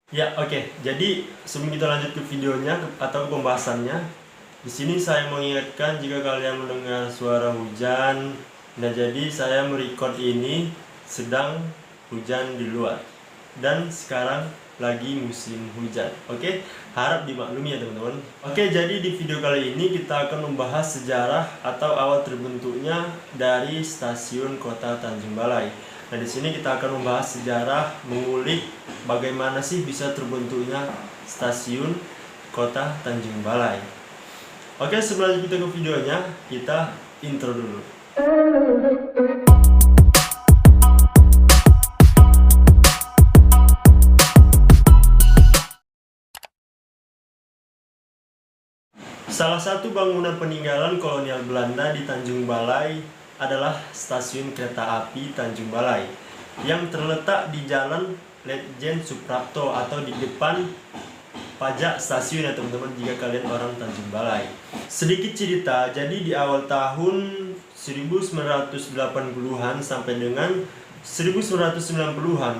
Ya, oke. Jadi sebelum kita lanjut ke videonya atau ke pembahasannya, di sini saya mengingatkan jika kalian mendengar suara hujan, nah jadi saya merecord ini sedang hujan di luar. Dan sekarang lagi musim hujan. Oke, harap dimaklumi ya teman-teman. Oke, jadi di video kali ini kita akan membahas sejarah atau awal terbentuknya dari stasiun Kota Tanjung Balai. Nah, di sini kita akan membahas sejarah, mengulik bagaimana sih bisa terbentuknya stasiun Kota Tanjung Balai. Oke, sebelum kita ke videonya, kita intro dulu. Salah satu bangunan peninggalan kolonial Belanda di Tanjung Balai adalah stasiun kereta api Tanjung Balai yang terletak di Jalan Letjen Suprapto atau di depan pajak stasiun ya teman-teman jika kalian orang Tanjung Balai. Sedikit cerita, jadi di awal tahun 1980-an sampai dengan 1990-an,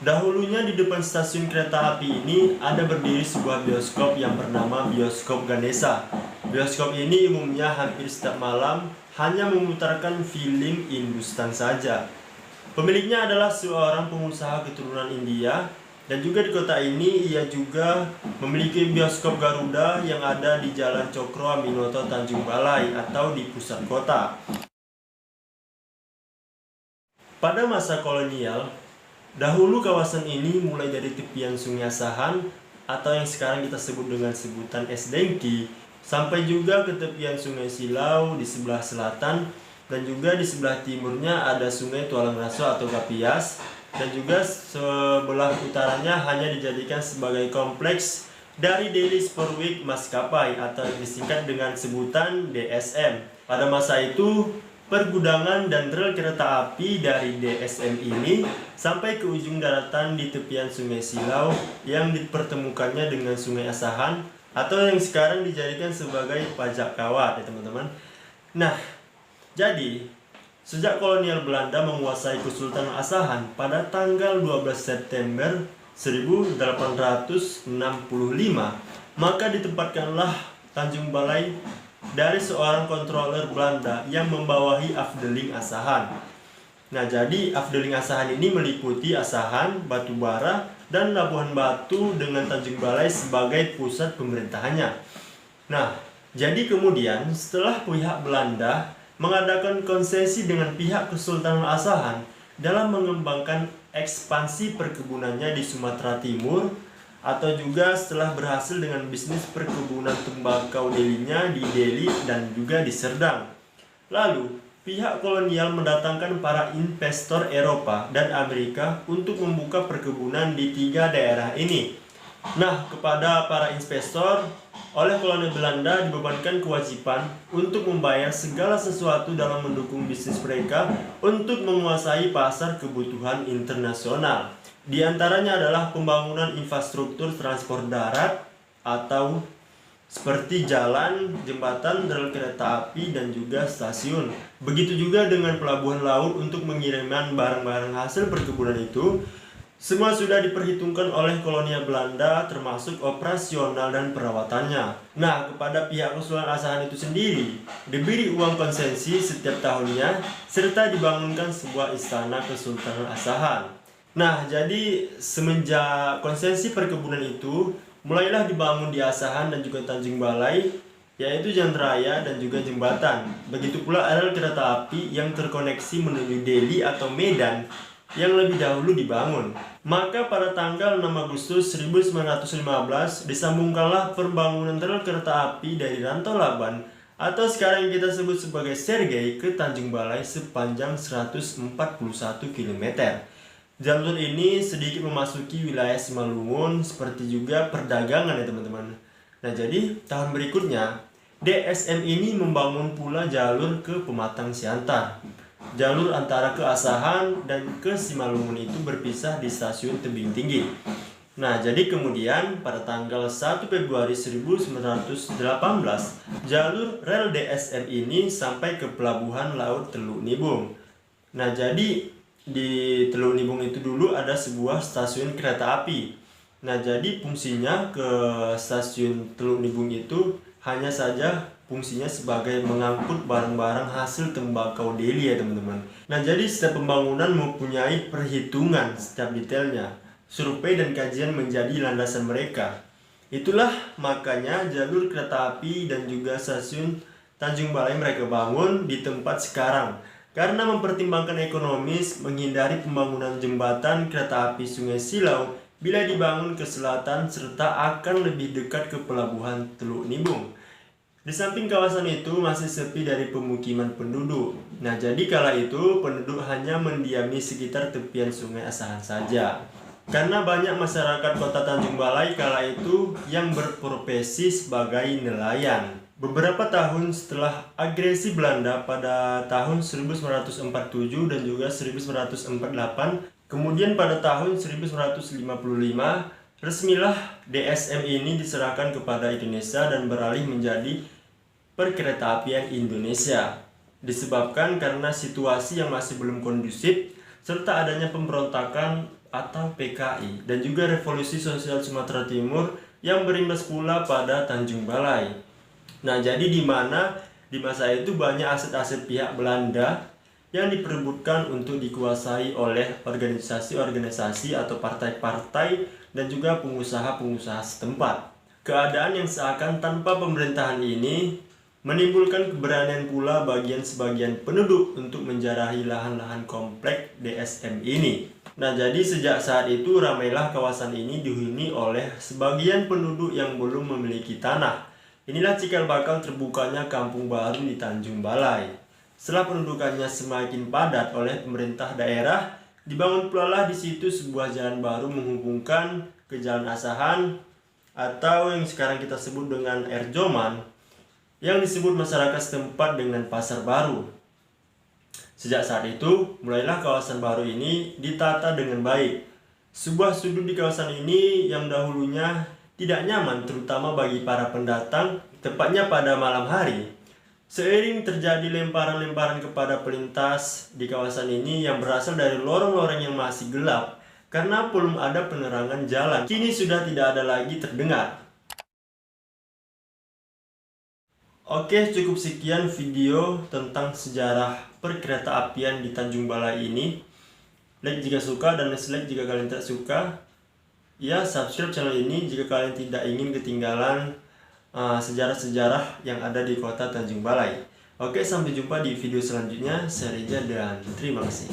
dahulunya di depan stasiun kereta api ini ada berdiri sebuah bioskop yang bernama Bioskop Ganesha. Bioskop ini umumnya hampir setiap malam hanya memutarkan film Hindustan saja. Pemiliknya adalah seorang pengusaha keturunan India, dan juga di kota ini ia juga memiliki bioskop Garuda yang ada di Jalan Cokro Aminoto Tanjung Balai atau di pusat kota. Pada masa kolonial, dahulu kawasan ini mulai dari tepian Sungai Asahan atau yang sekarang kita sebut dengan sebutan Es Dengki sampai juga ke tepian Sungai Silau di sebelah selatan, dan juga di sebelah timurnya ada Sungai Tualang Raso atau Kapias, dan juga sebelah utaranya hanya dijadikan sebagai kompleks dari Delhi Sportweek Maskapai atau yang disingkat dengan sebutan DSM. Pada masa itu, pergudangan dan rel kereta api dari DSM ini sampai ke ujung daratan di tepian Sungai Silau yang dipertemukannya dengan Sungai Asahan atau yang sekarang dijadikan sebagai pajak kawat ya teman-teman. Nah, jadi sejak kolonial Belanda menguasai Kesultanan Asahan pada tanggal 12 September 1865, maka ditempatkanlah Tanjung Balai dari seorang kontroler Belanda yang membawahi Afdeling Asahan. Nah, jadi Afdeling Asahan ini meliputi Asahan, Batubara, dan Labuhan Batu dengan Tanjung Balai sebagai pusat pemerintahannya. Nah, jadi kemudian setelah pihak Belanda mengadakan konsesi dengan pihak Kesultanan Asahan dalam mengembangkan ekspansi perkebunannya di Sumatera Timur, atau juga setelah berhasil dengan bisnis perkebunan tembakau Delhinya di Delhi dan juga di Serdang. Lalu, pihak kolonial mendatangkan para investor Eropa dan Amerika untuk membuka perkebunan di tiga daerah ini. Nah, kepada para investor, oleh kolonial Belanda dibebankan kewajiban untuk membayar segala sesuatu dalam mendukung bisnis mereka untuk menguasai pasar kebutuhan internasional. Di antaranya adalah pembangunan infrastruktur transport darat atau seperti jalan, jembatan, rel kereta api, dan juga stasiun. Begitu juga dengan pelabuhan laut untuk mengirimkan barang-barang hasil perkebunan itu. Semua sudah diperhitungkan oleh kolonial Belanda termasuk operasional dan perawatannya. Nah, kepada pihak Kesultanan Asahan itu sendiri diberi uang konsesi setiap tahunnya serta dibangunkan sebuah istana Kesultanan Asahan. Nah, jadi semenjak konsesi perkebunan itu, mulailah dibangun di Asahan dan juga Tanjung Balai, yaitu jalan raya dan juga jembatan. Begitu pula rel kereta api yang terkoneksi menuju Delhi atau Medan yang lebih dahulu dibangun. Maka pada tanggal 6 Agustus 1915 disambungkanlah pembangunan rel kereta api dari Rantau Laban atau sekarang yang kita sebut sebagai Sergei ke Tanjung Balai sepanjang 141 km. Jalur ini sedikit memasuki wilayah Simalungun seperti juga perdagangan ya teman-teman. Nah, jadi tahun berikutnya DSM ini membangun pula jalur ke Pematang Siantar. Jalur antara ke Asahan dan ke Simalungun itu berpisah di stasiun Tebing Tinggi. Nah, jadi kemudian pada tanggal 1 Februari 1918, jalur rel DSM ini sampai ke Pelabuhan Laut Teluk Nibung. Nah, jadi di Teluk Nibung itu dulu ada sebuah stasiun kereta api. Nah, jadi fungsinya ke stasiun Teluk Nibung itu hanya saja fungsinya sebagai mengangkut barang-barang hasil tembakau Deli ya teman-teman. Nah, jadi setiap pembangunan mempunyai perhitungan setiap detailnya. Survei dan kajian menjadi landasan mereka. Itulah makanya jalur kereta api dan juga stasiun Tanjung Balai mereka bangun di tempat sekarang. Karena mempertimbangkan ekonomis, menghindari pembangunan jembatan kereta api Sungai Silau bila dibangun ke selatan serta akan lebih dekat ke pelabuhan Teluk Nibung. Di samping kawasan itu masih sepi dari pemukiman penduduk. Nah, jadi kala itu penduduk hanya mendiami sekitar tepian Sungai Asahan saja. Karena banyak masyarakat kota Tanjung Balai kala itu yang berprofesi sebagai nelayan. Beberapa tahun setelah agresi Belanda pada tahun 1947 dan juga 1948, kemudian pada tahun 1955, resmilah DSM ini diserahkan kepada Indonesia dan beralih menjadi Perkeretaapian Indonesia. Disebabkan karena situasi yang masih belum kondusif serta adanya pemberontakan atau PKI dan juga revolusi sosial Sumatera Timur yang berimbas pula pada Tanjung Balai. Nah, jadi di masa itu banyak aset-aset pihak Belanda yang diperebutkan untuk dikuasai oleh organisasi-organisasi atau partai-partai dan juga pengusaha-pengusaha setempat. Keadaan yang seakan tanpa pemerintahan ini menimbulkan keberanian pula sebagian penduduk untuk menjarahi lahan-lahan komplek DSM ini. Nah, jadi sejak saat itu ramailah kawasan ini dihuni oleh sebagian penduduk yang belum memiliki tanah. Inilah cikal bakal terbukanya kampung baru di Tanjung Balai. Setelah pendudukannya semakin padat oleh pemerintah daerah, dibangun pula di situ sebuah jalan baru menghubungkan ke Jalan Asahan atau yang sekarang kita sebut dengan Erjoman, yang disebut masyarakat setempat dengan Pasar Baru. Sejak saat itu, mulailah kawasan baru ini ditata dengan baik. Sebuah sudut di kawasan ini yang dahulunya tidak nyaman terutama bagi para pendatang, tepatnya pada malam hari. Seiring terjadi lemparan-lemparan kepada pelintas di kawasan ini yang berasal dari lorong-lorong yang masih gelap karena belum ada penerangan jalan, kini sudah tidak ada lagi terdengar. Oke, cukup sekian video tentang sejarah perkeretaapian di Tanjung Balai ini. Like jika suka dan dislike jika kalian tidak suka. Ya, subscribe channel ini jika kalian tidak ingin ketinggalan sejarah-sejarah yang ada di kota Tanjung Balai. Oke, sampai jumpa di video selanjutnya. Saya Reza dan terima kasih.